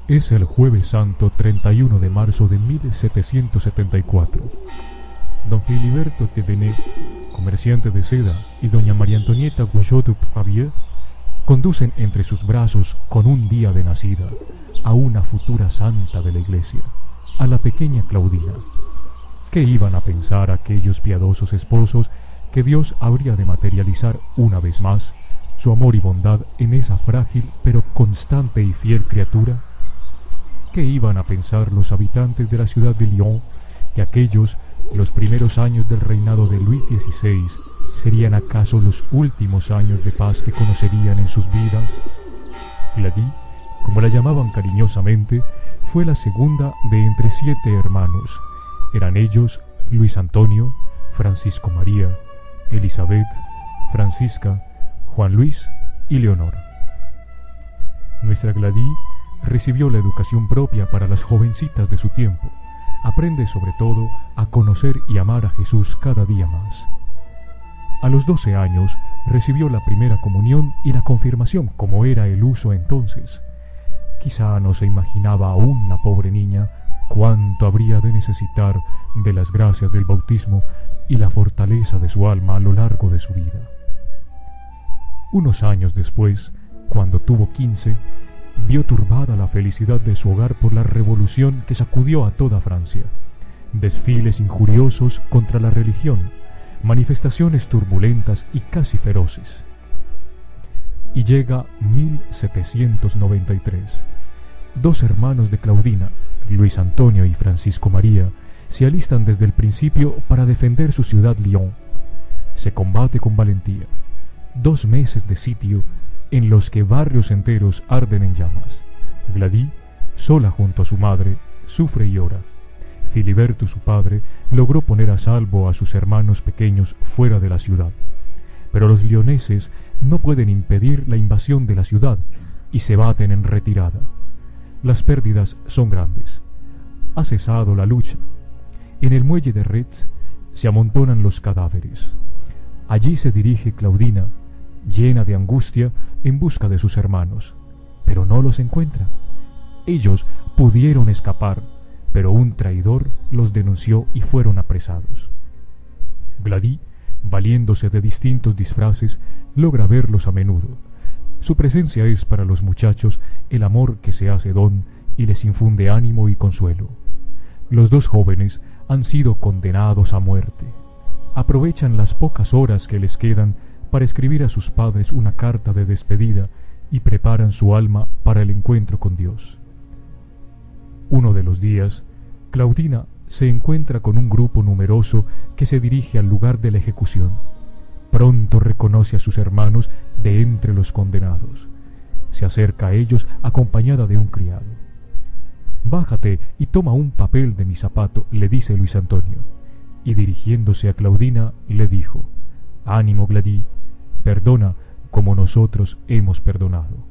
Es el Jueves Santo 31 de marzo de 1774. Don Filiberto Thévenet, comerciante de seda, y doña María Antonieta Guyot de Favier conducen entre sus brazos, con un día de nacida, a una futura santa de la iglesia, a la pequeña Claudina. ¿Qué iban a pensar aquellos piadosos esposos que Dios habría de materializar una vez más su amor y bondad en esa frágil pero constante y fiel criatura? ¿Qué iban a pensar los habitantes de la ciudad de Lyon, que aquellos, los primeros años del reinado de Luis XVI, serían acaso los últimos años de paz que conocerían en sus vidas? Gladys, como la llamaban cariñosamente, fue la segunda de entre 7 hermanos. Eran ellos Luis Antonio, Francisco María, Elizabeth, Francisca, Juan Luis y Leonor. Nuestra Gladys recibió la educación propia para las jovencitas de su tiempo. Aprende sobre todo a conocer y amar a Jesús cada día más. A los 12 años recibió la primera comunión y la confirmación, como era el uso entonces. Quizá no se imaginaba aún la pobre niña cuánto habría de necesitar de las gracias del bautismo y la fortaleza de su alma a lo largo de su vida. Unos años después, cuando tuvo 15, vio turbada la felicidad de su hogar por la revolución que sacudió a toda Francia. Desfiles injuriosos contra la religión, manifestaciones turbulentas y casi feroces. Y llega 1793. 2 hermanos de Claudina, Luis Antonio y Francisco María, se alistan desde el principio para defender su ciudad Lyon. Se combate con valentía. 2 meses de sitio en los que barrios enteros arden en llamas. Gladys, sola junto a su madre, sufre y ora. Filiberto, su padre, logró poner a salvo a sus hermanos pequeños fuera de la ciudad. Pero los lioneses no pueden impedir la invasión de la ciudad y se baten en retirada. Las pérdidas son grandes. Ha cesado la lucha. En el muelle de Retz se amontonan los cadáveres. Allí se dirige Claudina, llena de angustia, en busca de sus hermanos, pero no los encuentra. Ellos pudieron escapar, pero un traidor los denunció y fueron apresados. Gladys, valiéndose de distintos disfraces, logra verlos a menudo. Su presencia es para los muchachos el amor que se hace don y les infunde ánimo y consuelo. Los 2 jóvenes han sido condenados a muerte. Aprovechan las pocas horas que les quedan para escribir a sus padres una carta de despedida y preparan su alma para el encuentro con Dios. Uno de los días, Claudina se encuentra con un grupo numeroso que se dirige al lugar de la ejecución. Pronto reconoce a sus hermanos de entre los condenados. Se acerca a ellos acompañada de un criado. «Bájate y toma un papel de mi zapato», le dice Luis Antonio, y dirigiéndose a Claudina le dijo: «Ánimo, Gladys, perdona como nosotros hemos perdonado».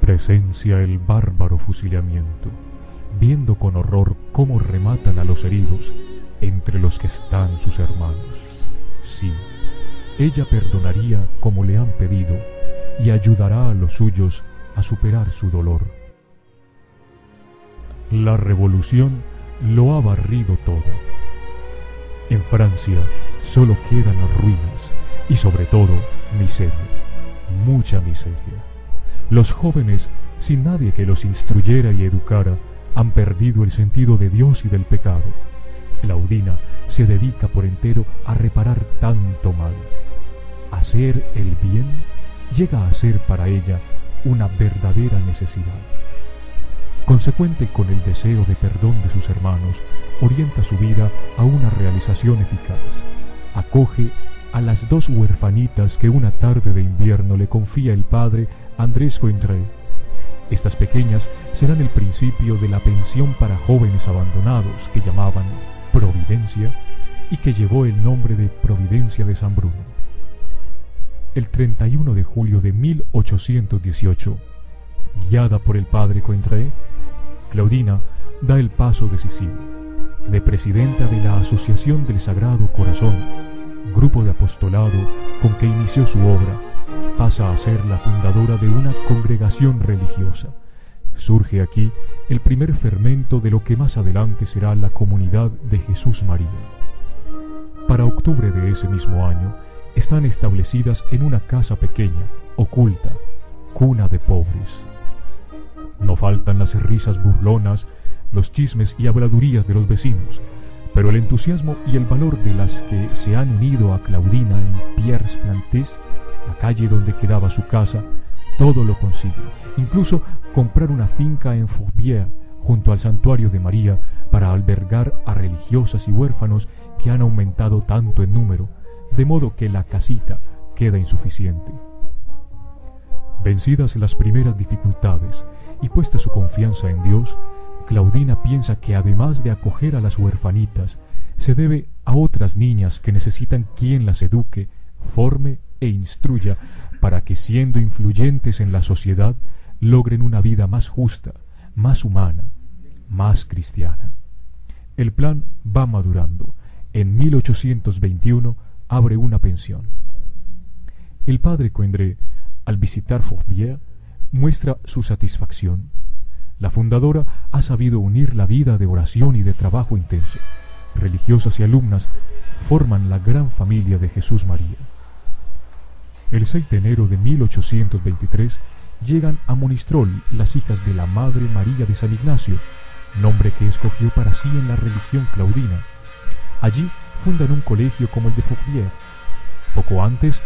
Presencia el bárbaro fusilamiento, viendo con horror cómo rematan a los heridos, entre los que están sus hermanos. Sí, ella perdonaría como le han pedido y ayudará a los suyos a superar su dolor. La revolución lo ha barrido todo. En Francia solo quedan ruinas y sobre todo miseria, mucha miseria. Los jóvenes, sin nadie que los instruyera y educara, han perdido el sentido de Dios y del pecado. Claudina se dedica por entero a reparar tanto mal. Hacer el bien llega a ser para ella una verdadera necesidad. Consecuente con el deseo de perdón de sus hermanos, orienta su vida a una realización eficaz. Acoge a las 2 huerfanitas que una tarde de invierno le confía el padre Andrés Coindré. Estas pequeñas serán el principio de la pensión para jóvenes abandonados que llamaban Providencia y que llevó el nombre de Providencia de San Bruno. El 31 de julio de 1818, guiada por el padre Coindré, Claudina da el paso decisivo. De presidenta de la Asociación del Sagrado Corazón, grupo de apostolado con que inició su obra, pasa a ser la fundadora de una congregación religiosa. Surge aquí el primer fermento de lo que más adelante será la Comunidad de Jesús María. Para octubre de ese mismo año, están establecidas en una casa pequeña, oculta, cuna de pobres. No faltan las risas burlonas, los chismes y habladurías de los vecinos, pero el entusiasmo y el valor de las que se han unido a Claudina en Pierres Plantés, la calle donde quedaba su casa, todo lo consiguen, incluso comprar una finca en Fourbière, junto al santuario de María, para albergar a religiosas y huérfanos que han aumentado tanto en número, de modo que la casita queda insuficiente. Vencidas las primeras dificultades y puesta su confianza en Dios, Claudina piensa que además de acoger a las huerfanitas, se debe a otras niñas que necesitan quien las eduque, forme e instruya para que, siendo influyentes en la sociedad, logren una vida más justa, más humana, más cristiana. El plan va madurando. En 1821 abre una pensión. El padre Coindré, al visitar Fourbière, muestra su satisfacción. La fundadora ha sabido unir la vida de oración y de trabajo intenso. Religiosas y alumnas forman la gran familia de Jesús María. El 6 de enero de 1823 llegan a Monistrol las hijas de la Madre María de San Ignacio, nombre que escogió para sí en la religión claudina. Allí fundan un colegio como el de Fourbière. Poco antes